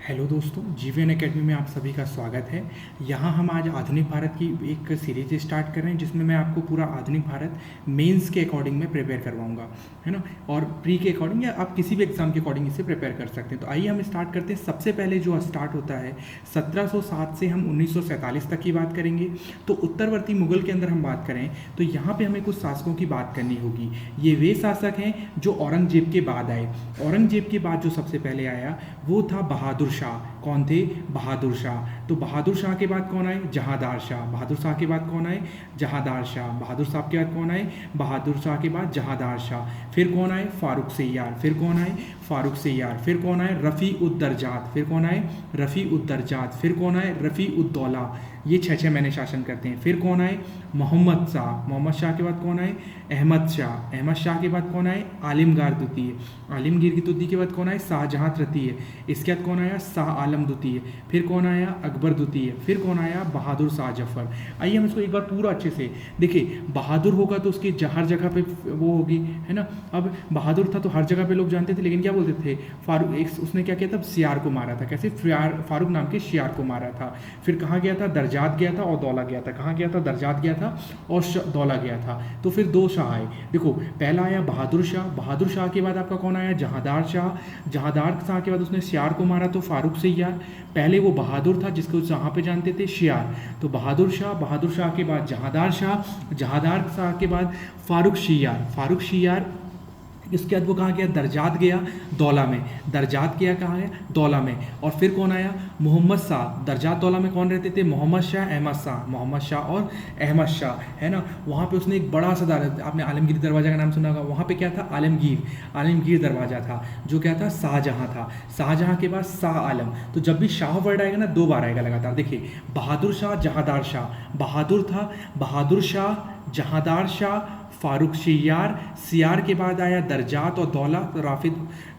Hello दोस्तों, GVN academy में आप सभी का स्वागत है। यहाँ हम आज आधुनिक भारत की एक सीरीज स्टार्ट कर रहे हैं जिसमें मैं आपको पूरा आधुनिक भारत मेंस के अकॉर्डिंग में प्रिपेयर करवाऊंगा, है ना। और प्री के अकॉर्डिंग या आप किसी भी एग्जाम के अकॉर्डिंग इसे प्रिपेयर कर सकते हैं। तो आइए हम स्टार्ट करते हैं। सबसे पहले जो स्टार्ट होता है 1707 से हम 1947 तक की बात करेंगे। तो उत्तरवर्ती मुगल के अंदर हम बात करें तो यहाँ पर हमें कुछ शासकों की बात करनी होगी। ये वे शासक हैं जो औरंगजेब के बाद आए। औरंगजेब के बाद जो सबसे पहले आया वो था बहादुर शाह। कौन थे? बहादुर शाह। तो बहादुर शाह के बाद कौन आए? जहांदार शाह। बहादुर शाह के बाद कौन आए? जहांदार शाह। बहादुर शाह के बाद कौन आए? बहादुर शाह के बाद जहांदार शाह। फिर कौन आए? फारूक सियार। फिर कौन आए? फारूक सियार। फिर कौन आए? रफ़ी उद दरजात। फिर कौन आए? रफ़ी उद दरजात। फिर कौन आए? रफ़ी उद दौला। ये छः महीने शासन करते हैं। फिर कौन आए? मोहम्मद शाह। मोहम्मद शाह के बाद कौन आए? अहमद शाह। अहमद शाह के बाद कौन आए? आलिमगीर द्वितीय। आलिमगीर की द्वितीय के बाद कौन आए? शाहजहाँ तृतीय। इसके बाद कौन आया? शाह आलम द्वितीय। फिर कौन आया? अकबर द्वितीय। फिर कौन आया? बहादुर शाह जफर। आइए हम इसको एक बार पूरा अच्छे से देखिए। बहादुर होगा तो उसकी हर जगह पे वो होगी, है ना। अब बहादुर था तो हर जगह पे लोग जानते थे, लेकिन क्या बोलते थे? फारूक एक उसने क्या किया था? सियार को मारा था। कैसे? फारूक नाम के शियार को मारा था। फिर कहाँ गया था? दरजात गया था और दौला गया था। कहाँ गया था? दरजात गया था और दौला गया था। तो फिर दो शाह आए। देखो, पहला आया बहादुर शाह। बहादुर शाह के बाद आपका कौन आया? जहांदार शाह। जहांदार शाह के बाद उसने शियार को मारा तो फारूक सियार। पहले वो बहादुर था जिसको जहाँ पे जानते थे शियार। तो बहादुर शाह, बहादुर शाह के बाद जहांदार शाह, जहांदार शाह के बाद फारूक सियार। फारूक सियार इसके बाद वो कहाँ गया? दरजात गया दौला में। दरजात गया कहाँ है? दौला में। और फिर कौन आया? मोहम्मद शाह। दरजात दौला में कौन रहते थे? मोहम्मद शाह, अहमद शाह। मोहम्मद शाह और अहमद शाह, है ना। वहाँ पे उसने एक बड़ा सा आपने आलमगीर दरवाज़ा का नाम सुना होगा। वहाँ पे क्या था? आलमगीर दरवाज़ा था, जो क्या था? शाहजहाँ था। शाहजहाँ के बाद शाह आलम। तो जब भी शाह वर्ड आएगा ना, दो बार आएगा लगातार। देखिए, बहादुर शाह, जहांदार शाह। बहादुर था, बहादुर शाह, जहांदार शाह, फारूक सियार। सियार के बाद आया दरजात और दौला, तो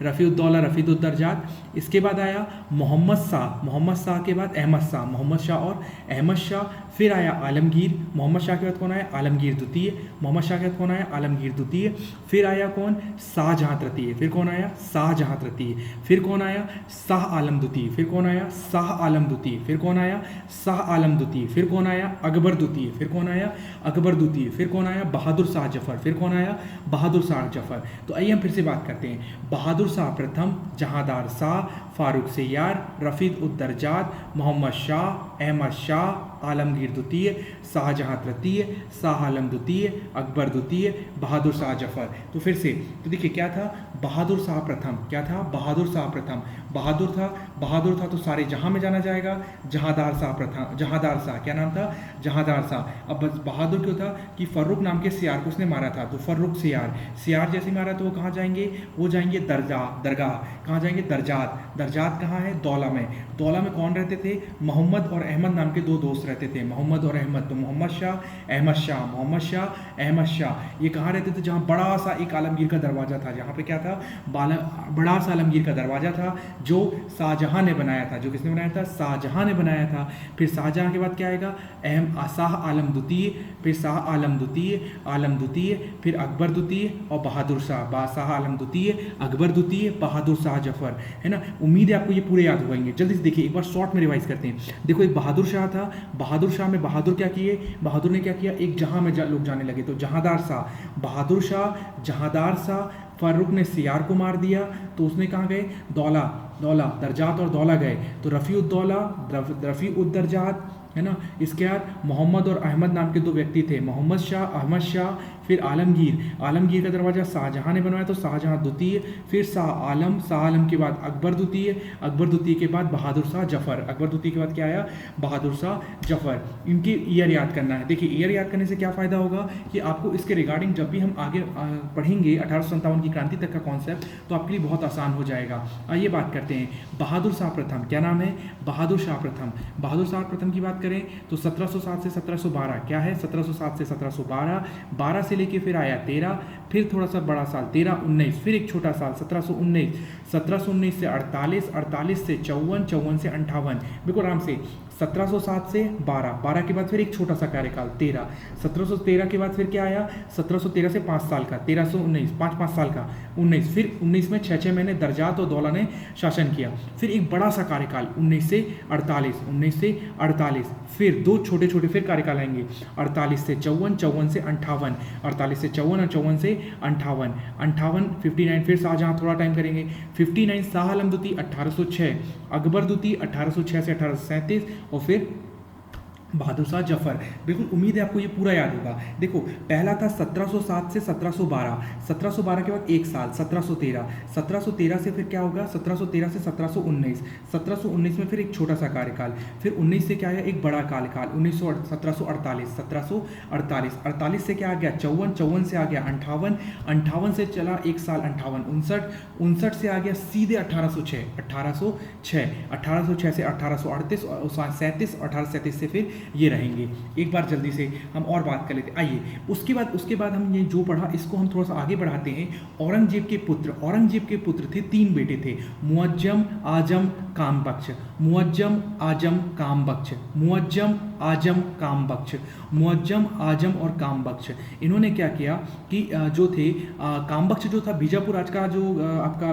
रफ़ीउद्दौला, रफ़ीउद्दरजात। इसके बाद आया मोहम्मद शाह। मोहम्मद शाह के बाद अहमद शाह। मोहम्मद शाह और अहमद शाह। फिर आया आलमगीर। मोहम्मद शाह के बाद कौन आया? आलमगीर द्वितीय। मोहम्मद शाह के बाद कौन आया? आलमगीर द्वितीय। फिर आया कौन? शाहजहाँ तृतीय। फिर कौन आया? शाहजहाँ तृतीय। फिर कौन आया? शाह आलम द्वितीय। फिर कौन आया? शाह आलम द्वितीय। फिर कौन आया? शाह आलम द्वितीय। फिर कौन आया? अकबर द्वितीय। फिर कौन आया? अकबर द्वितीय। फिर कौन आया? बहादुर शाह जफर। फिर कौन आया? बहादुर शाह जफर। तो आइए हम फिर से बात करते हैं। बहादुर शाह प्रथम, जहांदार शाह, फारूक सियार, रफ़ीद उद दरजात, मोहम्मद शाह, अहमद शाह, आलमगीर द्वितीय, शाहजहाँ तृतीय, शाह आलम द्वितीय, अकबर द्वितीय, बहादुर शाह जफर। तो फिर से तो देखिए क्या था? बहादुर शाह प्रथम। क्या था? बहादुर शाह प्रथम। बहादुर था तो सारे जहाँ में जाना जाएगा। जहांदार शाह प्रथम, जहांदार शाह। क्या नाम था? जहांदार शाह। अब बहादुर क्यों था? कि फर्रुख नाम के सियार को उसने मारा था, तो फर्रुख सियार। सियार जैसे मारा तो वो कहाँ जाएंगे? वो जाएंगे दरगाह। कहाँ जाएंगे? दरजात। दरजात कहाँ है? दौला में। दौला में कौन रहते थे? मोहम्मद और अहमद नाम के दो दोस्त रहते थे। मोहम्मद और अहमद। तो मोहम्मद शाह, अहमद शाह, मोहम्मद शाह, अहमद शाह। ये कहाँ रहते थे? जहाँ बड़ा सा एक आलमगीर का दरवाज़ा था। जहाँ पे क्या था? बड़ा सा आलमगीर का दरवाज़ा था जो शाहजहाँ ने बनाया था। जो किसने बनाया था? शाहजहाँ ने बनाया था। फिर शाहजहाँ के बाद क्या आएगा? शाह आलम द्वितीय। फिर शाह आलम द्वितीय, फिर अकबर द्वितीय और बहादुर शाह। शाह आलम द्वितीय, अकबर द्वितीय, बहादुर शाह जफर, है ना। उम्मीद है आपको ये पूरे याद होंगे। जल्दी से देखिए, एक बार शॉर्ट में रिवाइज करते हैं। देखो, एक बहादुर शाह था। बहादुर शाह में बहादुर क्या किए? बहादुर ने क्या किया? एक जहाँ में लोग जाने लगे, तो जहांदार शाह। बहादुर शाह, जहांदार शाह। फारूक ने सियार को मार दिया तो उसने कहाँ गए? दौला। दरजात और दौला गए, तो रफ़ीउद्दौला, रफ़ीउद्दरजात, है ना। इसके बाद मोहम्मद और अहमद नाम के दो व्यक्ति थे। मोहम्मद शाह, अहमद शाह। फिर आलमगीर का दरवाज़ा शाहजहाँ ने बनवाया तो शाहजहाँ द्वितीय। फिर शाह आलम के बाद अकबर द्वितीय के बाद बहादुर शाह जफर। अकबर द्वितीय के बाद क्या आया? बहादुर शाह जफर। इनकी ईयर याद करना है। देखिए, ईयर याद करने से क्या फ़ायदा होगा कि आपको इसके रिगार्डिंग जब भी हम आगे पढ़ेंगे 1857 की क्रांति तक का कॉन्सेप्ट, तो आपके लिए बहुत आसान हो जाएगा। आइए बात करते हैं बहादुर शाह प्रथम। क्या नाम है? बहादुर शाह प्रथम। बहादुर शाह प्रथम की बात करें तो 1707 से 1712। क्या है? 1707 से 1712। 12 से लेके फिर आया 13, फिर थोड़ा सा बड़ा साल 13, 19, फिर एक छोटा साल 1719, 1719 से 48, 48 से 54, 54 से 58। बिल्कुल आराम से 1707 से 12, 12 के बाद फिर एक छोटा सा कार्यकाल 13, 1713 के बाद फिर क्या आया, 1713 से 5 साल का 1319, 5 साल का 19, फिर 19 में 6 महीने दरजात और दौला ने शासन किया। फिर एक बड़ा सा कार्यकाल 19 से 48, 19 से 48, फिर दो छोटे छोटे फिर कार्यकाल आएंगे 48 से 54, 54 से 58, 48 से 54 और 54 से 58, 58 59, फिर शाहजहाँ थोड़ा टाइम करेंगे 59, शाह आलम द्वितीय 1806, अकबर द्वितीय 1806 से 1837 और फिर बहादुर शाह जफर। बिल्कुल उम्मीद है आपको ये पूरा याद होगा। देखो पहला था 1707 से 1712, 1712 के बाद एक साल 1713, 1713 से फिर क्या होगा 1713 से 1719, 1719 में फिर एक छोटा सा कार्यकाल, फिर 19 से क्या आया एक बड़ा कार्यकाल 1748, 1748, 48 से क्या आ गया 54, 54 से आ गया 58, 58 से चला एक साल 58, 59, 59 से आ गया सीधे 1806, 1806, 1806 से 1838 और 1837 से फिर ये रहेंगे। एक बार जल्दी से हम और बात कर लेते हैं। आइए उसके बाद हम ये जो पढ़ा इसको हम थोड़ा सा आगे बढ़ाते हैं। औरंगजेब के पुत्र थे, 3 बेटे थे, मुअज्जम, आजम, कामबख्श, मुअज्जम, आजम, कामबख्श, मुअज्जम, आजम, कामबख्श, मुअज्जम, आजम और कामबख्श। इन्होंने क्या किया कि जो थे कामबख्श जो था बीजापुर आज का जो आपका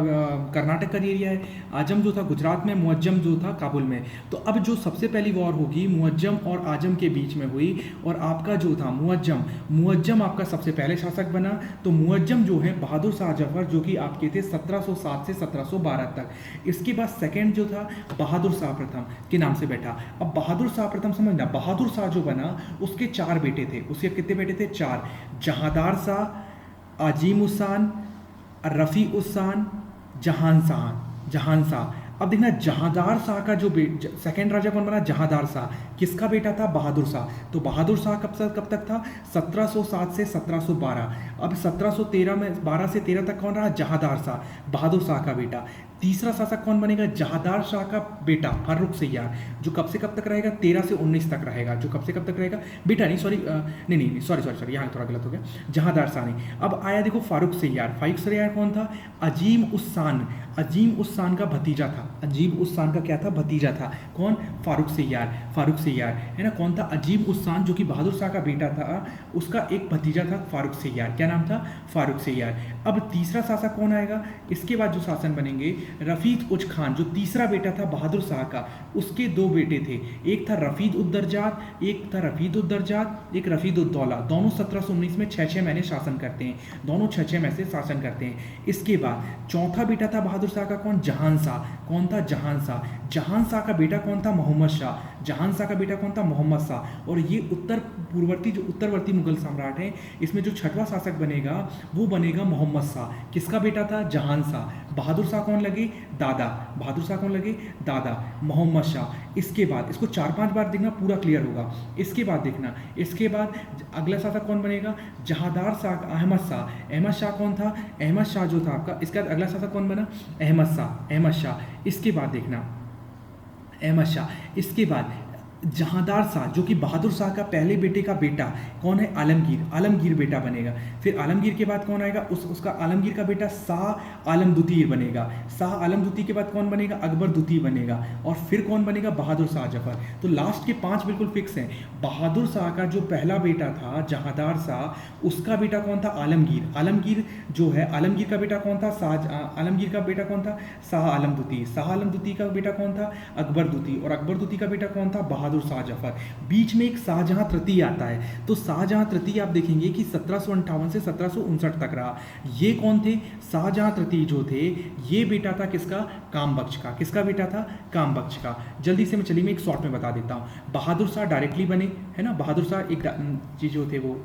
कर्नाटक का एरिया है, आजम जो था गुजरात में, मुअज्जम जो था काबुल में। तो अब जो सबसे पहली वॉर होगी मुअज्जम और आजम के बीच में हुई और आपका जो था मुअज्जम आपका सबसे पहले शासक बना। तो मुअज्जम जो है बहादुर शाह जफर जो कि आपके थे 1707 से 1712 तक। इसके बाद सेकंड जो था बहादुर शाह प्रथम के नाम से बैठा। अब बहादुर शाह प्रथम समझना, बहादुर शाह जो बना उसके 4 बेटे थे। उसके कितने बेटे थे 4, जहांदार शाह, अजीम उस्सान, रफ़ी उस्सान, जहान शाह। अब देखना जहांदार शाह का जो सेकंड राजा कौन बना, जहांदार शाह किसका बेटा था, बहादुर शाह। तो बहादुर शाह कब तक था 1707 से 1712। अब 1713 में 12 से 13 तक कौन रहा, जहांदार शाह, बहादुर शाह का बेटा। तीसरा शासक कौन बनेगा, जहांदार शाह का बेटा फारूक सैयार, जो कब से कब तक रहेगा 13 से 19 तक रहेगा। जो कब से कब तक रहेगा बेटा नहीं, सॉरी यहाँ थोड़ा गलत हो गया, जहांदार शाह नहीं। अब आया देखो फारूक सैयार कौन था, अजीम उस्सान का भतीजा था। अजीम उस्सान का क्या था, भतीजा था। कौन, फारूक सैयार है ना। कौन था, अजीम उस्सान जो कि बहादुर शाह का बेटा था, उसका एक भतीजा था फारूक सैयार। क्या नाम था, फारूक सैयार। अब तीसरा शासक कौन आएगा, इसके बाद जो शासन बनेंगे रफीद उच खान, जो तीसरा बेटा था बहादुर शाह का, उसके 2 बेटे थे, एक था रफीद उद्दरजात, एक रफीद उद्दौला। दोनों 1719 में 6 महीने शासन करते हैं, दोनों 6 महीने से शासन करते हैं। इसके बाद चौथा बेटा था बहादुर शाह का कौन, जहान शाह। कौन था, जहान शाह का बेटा कौन था, मोहम्मद शाह। और ये उत्तरवर्ती मुगल सम्राट हैं, इसमें जो 6वां शासक बनेगा वो बनेगा मोहम्मद शाह। किसका बेटा था, जहान शाह। बहादुर शाह कौन लगे, दादा मोहम्मद शाह। इसके बाद इसको 4-5 बार देखना, पूरा क्लियर होगा। इसके बाद अगला शासक कौन बनेगा, जहांदार शाह, अहमद शाह कौन था, अहमद शाह जो था आपका। इसके बाद अगला शासक कौन बना, अहमद शाह। इसके बाद देखना अहमद शाह। इसके बाद जहांदार शाह जो कि बहादुर शाह का पहले बेटे का बेटा कौन है, आलमगीर बेटा बनेगा। फिर आलमगीर के बाद कौन आएगा, उसका आलमगीर का बेटा शाह आलम द्वितीय बनेगा। शाह आलम द्वितीय के बाद कौन बनेगा, अकबर द्वितीय बनेगा। और फिर कौन बनेगा, बहादुर शाह जफर। तो लास्ट के 5 बिल्कुल फिक्स हैं। बहादुर शाह का जो पहला बेटा था जहांदार शाह, उसका बेटा कौन था, आलमगीर जो है, आलमगीर का बेटा कौन था, शाह आलम द्वितीय का बेटा कौन था, अकबर द्वितीय। और अकबर द्वितीय का बेटा कौन था, बहादुर शाह जफर। बीच में एक शाहजहां तृतीय आता है। तो शाहजहां तृतीय आप देखेंगे कि 1758 से 1759 तक रहा। ये कौन थे, शाहजहां तृतीय जो थे, ये बेटा था किसका, कामबख्श का। किसका बेटा था, कामबख्श का। जल्दी से मैं एक शॉर्ट में बता देता हूँ। बहादुर शाह डायरेक्टली बने, है ना, बहादुर शाह एक चीज जो थे वो।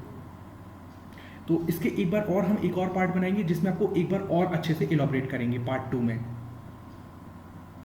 तो इसके एक बार और हम एक और पार्ट बनाएंगे जिसमें आपको एक बार और अच्छे से इलॉबरेट करेंगे पार्ट 2 में।